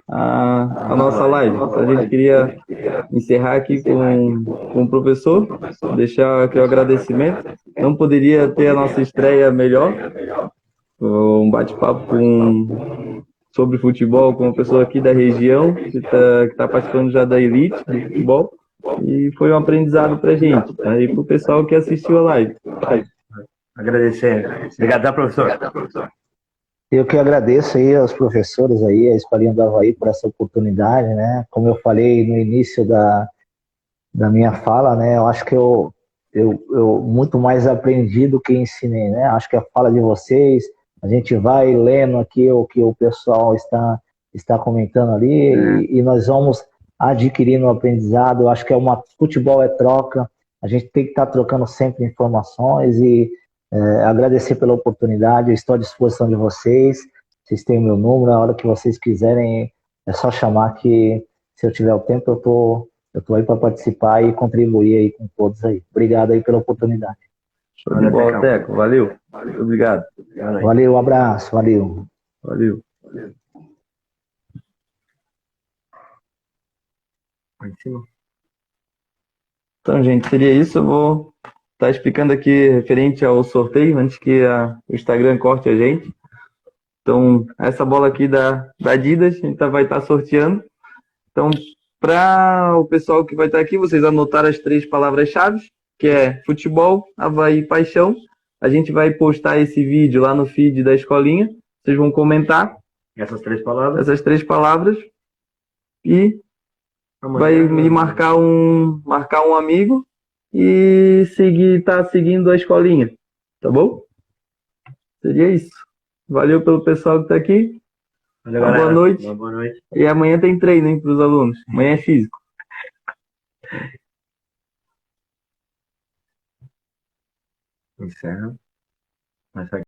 a nossa live. Então a gente queria encerrar aqui com o professor, deixar aqui o agradecimento. Não poderia ter a nossa estreia melhor, um bate-papo sobre futebol com uma pessoa aqui da região que tá participando já da elite de futebol. E foi um aprendizado pra gente, tá? E pro pessoal que assistiu a live. Agradecer. Obrigado, professor. Eu que agradeço aí aos professores aí, a Escolinha do Avaí, por essa oportunidade, né? Como eu falei no início da minha fala, né? Eu acho que eu muito mais aprendi do que ensinei, né? Acho que a fala de vocês, a gente vai lendo aqui o que o pessoal está comentando ali, e nós vamos adquirindo um aprendizado. Eu acho que futebol é troca, a gente tem que estar trocando sempre informações, e agradecer pela oportunidade. Eu estou à disposição de vocês têm o meu número, a hora que vocês quiserem é só chamar, que se eu tiver o tempo eu tô aí para participar e contribuir aí com todos aí. Obrigado aí pela oportunidade. Show de bola, Teco. Valeu. Muito obrigado. Valeu, um abraço, valeu. Valeu. Vai em cima. Então, gente, seria isso. Eu vou estar explicando aqui referente ao sorteio, antes que o Instagram corte a gente. Então, essa bola aqui da Adidas, a gente vai estar sorteando. Então, para o pessoal que vai estar aqui, vocês anotaram as 3 palavras-chave, que é futebol, Avaí e paixão. A gente vai postar esse vídeo lá no feed da escolinha. Vocês vão comentar Essas 3 palavras. essas 3 palavras e vai me marcar um amigo e tá seguindo a escolinha. Tá bom? Seria isso. Valeu pelo pessoal que está aqui. Valeu, Boa galera. noite. Boa noite. E amanhã tem treino, hein, para os alunos. Amanhã é físico. Encerra. Mas